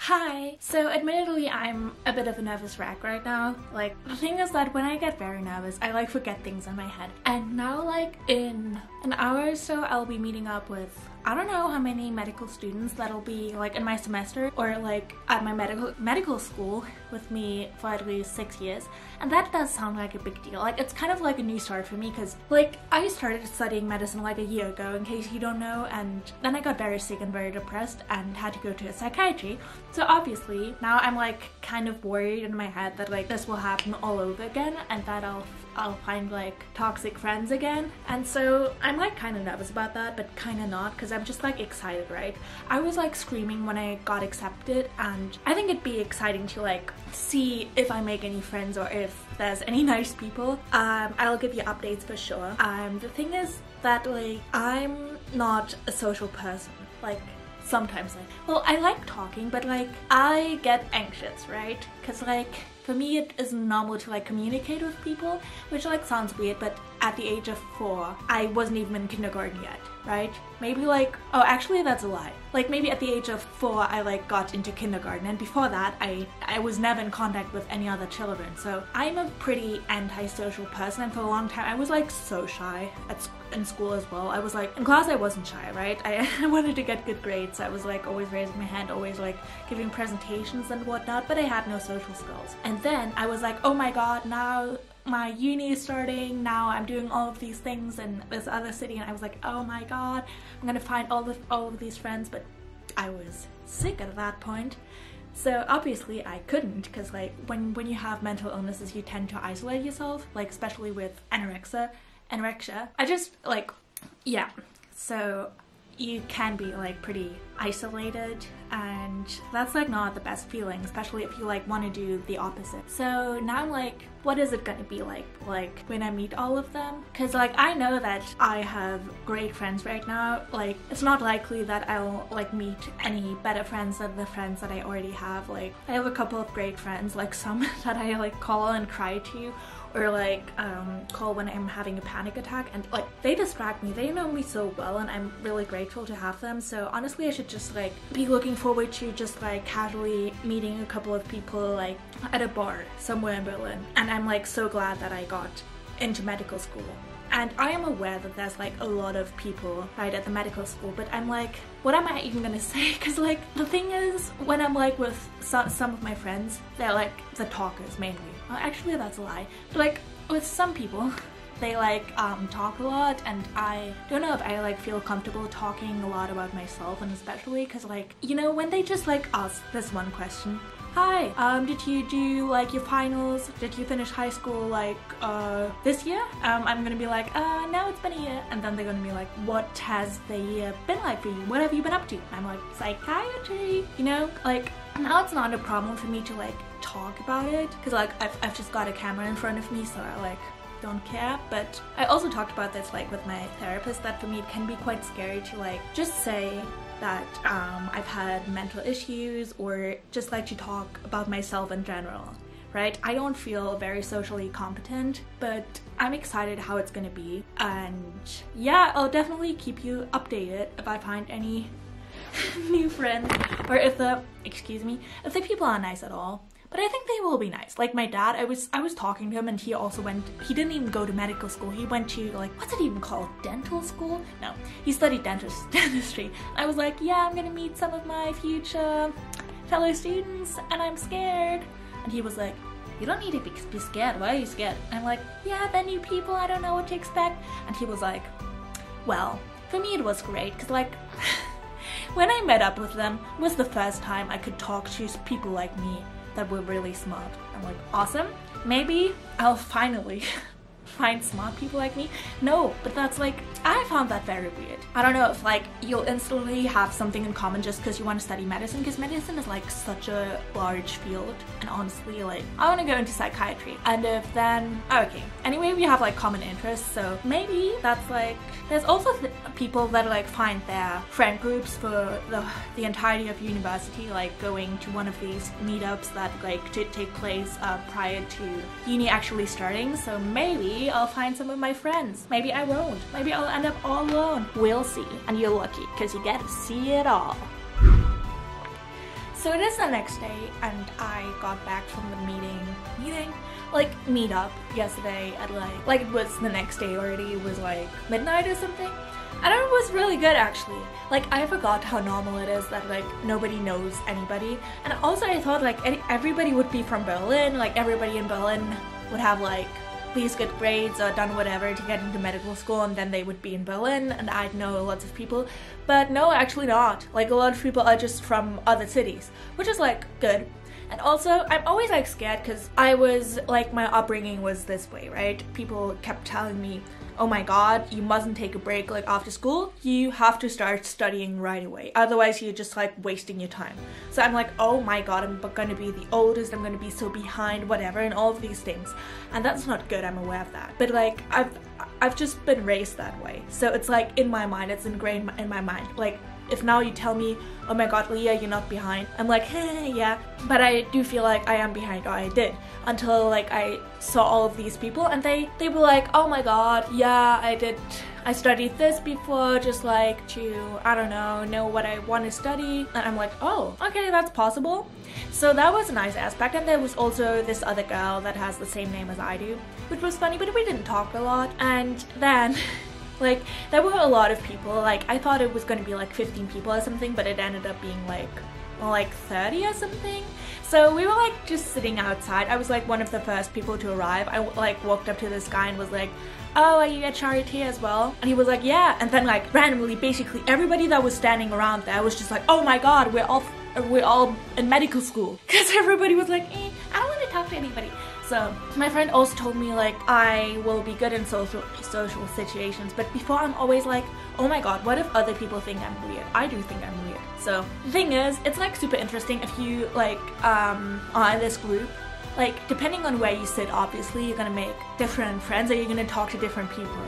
Hi! So admittedly, I'm a bit of a nervous wreck right now. Like, the thing is that when I get very nervous, I like forget things in my head. And now, like, in an hour or so, I'll be meeting up with I don't know how many medical students that'll be like in my semester or like at my medical school with me for at least 6 years, and that does sound like a big deal. Like, it's kind of like a new start for me because like I started studying medicine like a year ago, in case you don't know, and then I got very sick and very depressed and had to go to a psychiatry. So obviously now I'm like kind of worried in my head that like this will happen all over again and that I'll find like toxic friends again. And so I'm like kind of nervous about that, but kind of not, because I'm just like excited, right? I was like screaming when I got accepted, and I think it'd be exciting to like see if I make any friends or if there's any nice people. I'll give you updates for sure. The thing is that like I'm not a social person. Like sometimes I like talking, but like I get anxious, right? Because like for me it is normal to like communicate with people, which like sounds weird, but at the age of 4 I wasn't even in kindergarten yet, right? Maybe like, oh actually that's a lie. Like maybe at the age of 4 I like got into kindergarten, and before that I was never in contact with any other children. So I'm a pretty antisocial person, and for a long time I was like so shy in school as well. I was like, in class I wasn't shy, right? I wanted to get good grades, so I was like always raising my hand, always like giving presentations and whatnot, but I had no social skills. And then I was like, oh my god, now my uni is starting, now I'm doing all of these things in this other city, and I was like, oh my god, I'm gonna find all of these friends. But I was sick at that point, so obviously I couldn't, because like when you have mental illnesses you tend to isolate yourself, like especially with anorexia. I just like, yeah, so you can be like pretty isolated, and that's like not the best feeling, especially if you like want to do the opposite. So now I'm like, what is it gonna be like when I meet all of them? Because like I know that I have great friends right now. Like it's not likely that I'll like meet any better friends than the friends that I already have. Like I have a couple of great friends, like some that I like call and cry to, or like call when I'm having a panic attack, and like they distract me. They know me so well, and I'm really grateful to have them. So honestly I should just like be looking forward to just like casually meeting a couple of people like at a bar somewhere in Berlin. And I'm like so glad that I got into medical school. And I am aware that there's like a lot of people right at the medical school, but I'm like, what am I even gonna say? Because like the thing is, when I'm like with some of my friends, they're like the talkers mainly. Well, actually that's a lie. But like with some people, they like talk a lot, and I don't know if I like feel comfortable talking a lot about myself, and especially because like, you know, when they just like ask this one question, hi, did you do like your finals? Did you finish high school like this year? I'm gonna be like, no, it's been a year. And then they're gonna be like, what has the year been like for you? What have you been up to? I'm like, psychiatry, you know? Like now it's not a problem for me to like talk about it, because like I've just got a camera in front of me, so I like don't care. But I also talked about this like with my therapist, that for me it can be quite scary to like just say that I've had mental issues, or just like to talk about myself in general, right? I don't feel very socially competent, but I'm excited how it's gonna be. And yeah, I'll definitely keep you updated if I find any new friends, or if the people are nice at all. But I think they will be nice. Like my dad, I was talking to him, and he didn't even go to medical school. He went to like, what's it even called? Dental school? No, he studied dentistry. I was like, yeah, I'm gonna meet some of my future fellow students, and I'm scared. And he was like, you don't need to be scared. Why are you scared? And I'm like, yeah, they're new people. I don't know what to expect. And he was like, well, for me it was great, because like when I met up with them, it was the first time I could talk to people like me that were really smart. I'm like, awesome, maybe I'll finally find smart people like me. No, but that's like, I found that very weird. I don't know if like you'll instantly have something in common just because you want to study medicine, because medicine is like such a large field, and honestly like I want to go into psychiatry. And if then, okay, anyway, we have like common interests, so maybe that's like, there's also people that like find their friend groups for the entirety of university, like going to one of these meetups that like to take place prior to uni actually starting. So maybe I'll find some of my friends. Maybe I won't. Maybe I'll end up all alone. We'll see. And you're lucky, because you get to see it all. So it is the next day and I got back from the meet up yesterday at like it was the next day already. It was like midnight or something. And it was really good actually. Like I forgot how normal it is that like nobody knows anybody. And also I thought like everybody would be from Berlin, like everybody in Berlin would have like these good grades or done whatever to get into medical school, and then they would be in Berlin and I'd know lots of people. But no, actually not. Like a lot of people are just from other cities, which is like good. And also, I'm always like scared because I was like, my upbringing was this way, right? People kept telling me, oh my god, you mustn't take a break like after school. You have to start studying right away. Otherwise, you're just like wasting your time. So I'm like, oh my god, I'm gonna be the oldest, I'm gonna be so behind, whatever, and all of these things. And that's not good, I'm aware of that. But like, I've just been raised that way. So it's like in my mind, it's ingrained in my mind. Like, if now you tell me, oh my god, Leah, you're not behind, I'm like, hey, yeah. But I do feel like I am behind, or I did, until like I saw all of these people and they were like, oh my god, yeah, I studied this before just like to, I don't know what I want to study. And I'm like, oh, okay, that's possible. So that was a nice aspect. And there was also this other girl that has the same name as I do, which was funny, but we didn't talk a lot. And then like, there were a lot of people. Like, I thought it was gonna be like 15 people or something, but it ended up being like, well, like 30 or something. So we were like just sitting outside. I was like one of the first people to arrive. I like walked up to this guy and was like, oh, are you at Charité as well? And he was like, yeah. And then like randomly, basically everybody that was standing around there was just like, oh my god, we're all in medical school. Because everybody was like, I don't want to talk to anybody. So my friend also told me like I will be good in social situations, but before I'm always like, oh my god, what if other people think I'm weird? I do think I'm weird. So the thing is, it's like super interesting if you like are in this group. Like depending on where you sit, obviously you're gonna make different friends or you're gonna talk to different people,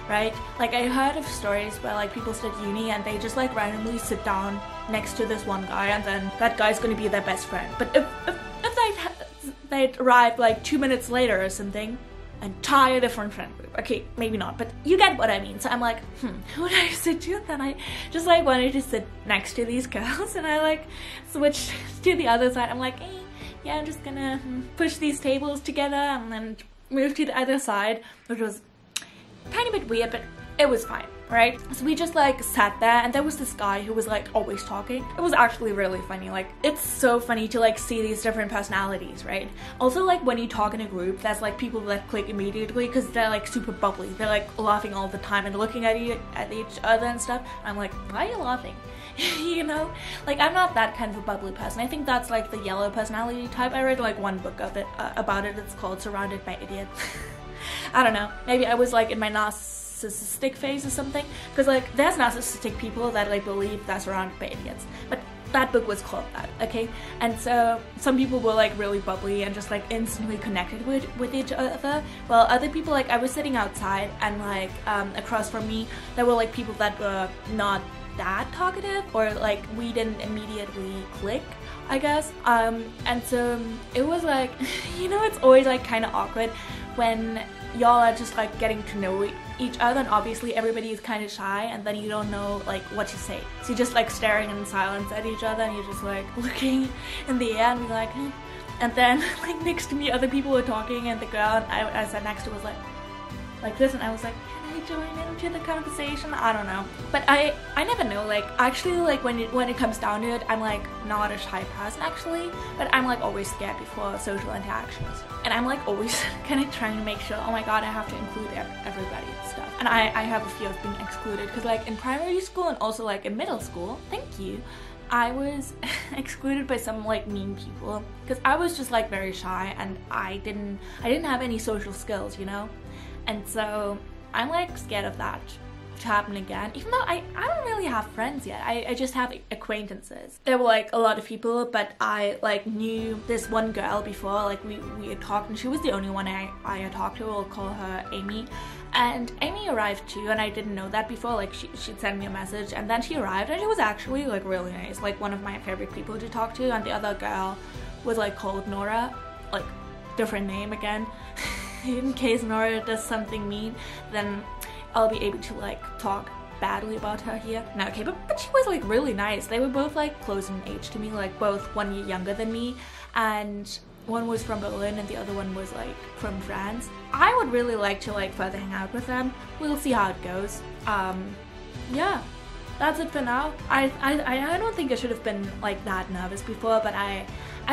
right? Like I heard of stories where like people sit at uni and they just like randomly sit down next to this one guy and then that guy's gonna be their best friend. But if they'd arrive like 2 minutes later or something, entire different friend group. Okay, maybe not, but you get what I mean. So I'm like, who would I sit to? Then I just like wanted to sit next to these girls and I like switched to the other side. I'm like, yeah, I'm just gonna push these tables together and then move to the other side, which was a tiny bit weird, but it was fine, right? So we just like sat there and there was this guy who was like always talking. It was actually really funny. Like it's so funny to like see these different personalities, right? Also like when you talk in a group, there's like people that click immediately because they're like super bubbly. They're like laughing all the time and looking at each other and stuff. I'm like, why are you laughing? You know, like I'm not that kind of a bubbly person. I think that's like the yellow personality type. I read like one book of it about it. It's called Surrounded by Idiots. I don't know, maybe I was like in my narcissistic phase or something, because like there's narcissistic people that like believe they're surrounded by idiots, but that book was called that, okay? And so some people were like really bubbly and just like instantly connected with each other, while other people, like I was sitting outside and like across from me there were like people that were not that talkative, or like we didn't immediately click, I guess. And so it was like, you know, it's always like kind of awkward when y'all are just like getting to know each other, and obviously everybody is kind of shy and then you don't know like what to say, so you're just like staring in silence at each other and you're just like looking in the air and be like, and then like next to me other people were talking and the girl I sat next to was like this, and I was like, can I join into the conversation? I don't know, but I never know. Like actually, like when it comes down to it, I'm like not a shy person actually, but I'm like always scared before social interactions, and I'm like always kind of trying to make sure, oh my god, I have to include everybody and stuff. And I have a fear of being excluded, because like in primary school and also like in middle school, thank you, I was excluded by some like mean people because I was just like very shy and I didn't have any social skills, you know. And so I'm like scared of that to happen again, even though I don't really have friends yet. I just have acquaintances. There were like a lot of people, but I like knew this one girl before, like we had talked, and she was the only one I had talked to. We'll call her Amy. And Amy arrived too, and I didn't know that before. Like she'd send me a message, and then she arrived and she was actually like really nice, like one of my favorite people to talk to. And the other girl was like called Nora, like different name again. In case Nora does something mean, then I'll be able to like talk badly about her here. No, okay, but she was like really nice. They were both like close in age to me, like both 1 year younger than me, and one was from Berlin and the other one was like from France. I would really like to like further hang out with them. We'll see how it goes. Yeah, that's it for now. I don't think I should have been like that nervous before, but I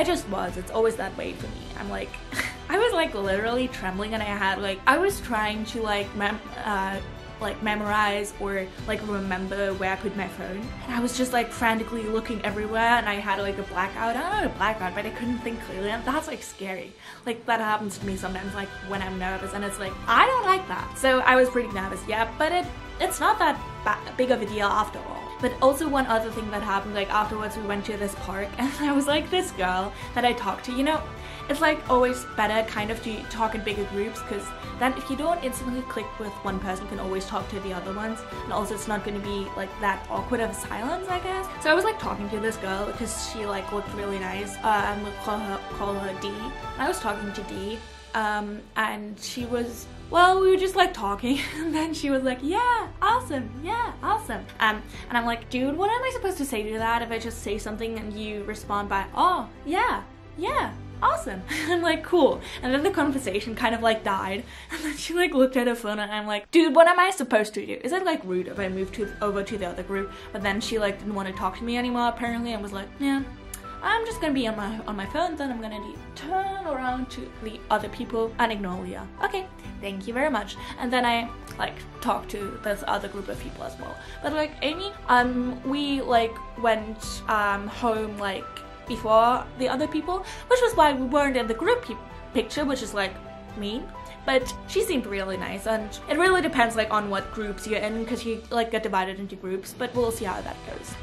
just was. It's always that way for me. I'm like, I was like literally trembling, and I had like, I was trying to like memorize or like remember where I put my phone, and I was just like frantically looking everywhere, and I had like a blackout. I don't know, a blackout, but I couldn't think clearly, and that's like scary. Like that happens to me sometimes, like when I'm nervous, and it's like I don't like that. So I was pretty nervous, yeah, but it's not that big of a deal after all. But also one other thing that happened, like afterwards we went to this park, and I was like this girl that I talked to, you know, it's like always better kind of to talk in bigger groups, because then if you don't instantly click with one person, you can always talk to the other ones, and also it's not going to be like that awkward of a silence, I guess. So I was like talking to this girl because she like looked really nice, and we'll call her D. And I was talking to D, and she was, well, we were just like talking, and then she was like, yeah, awesome, and I'm like, dude, what am I supposed to say to that if I just say something and you respond by, oh, yeah, awesome. I'm like, cool. And then the conversation kind of like died, and then she like looked at her phone, and I'm like, dude, what am I supposed to do? Is it like rude if I move over to the other group? But then she like didn't want to talk to me anymore apparently, and was like, yeah, I'm just gonna be on my phone, then I'm gonna turn around to the other people and ignore Leah. Okay, thank you very much. And then I like talked to this other group of people as well. But like Amy, we like went home like before the other people, which was why we weren't in the group picture, which is like mean. But she seemed really nice, and it really depends like on what groups you're in, because you like get divided into groups, but we'll see how that goes.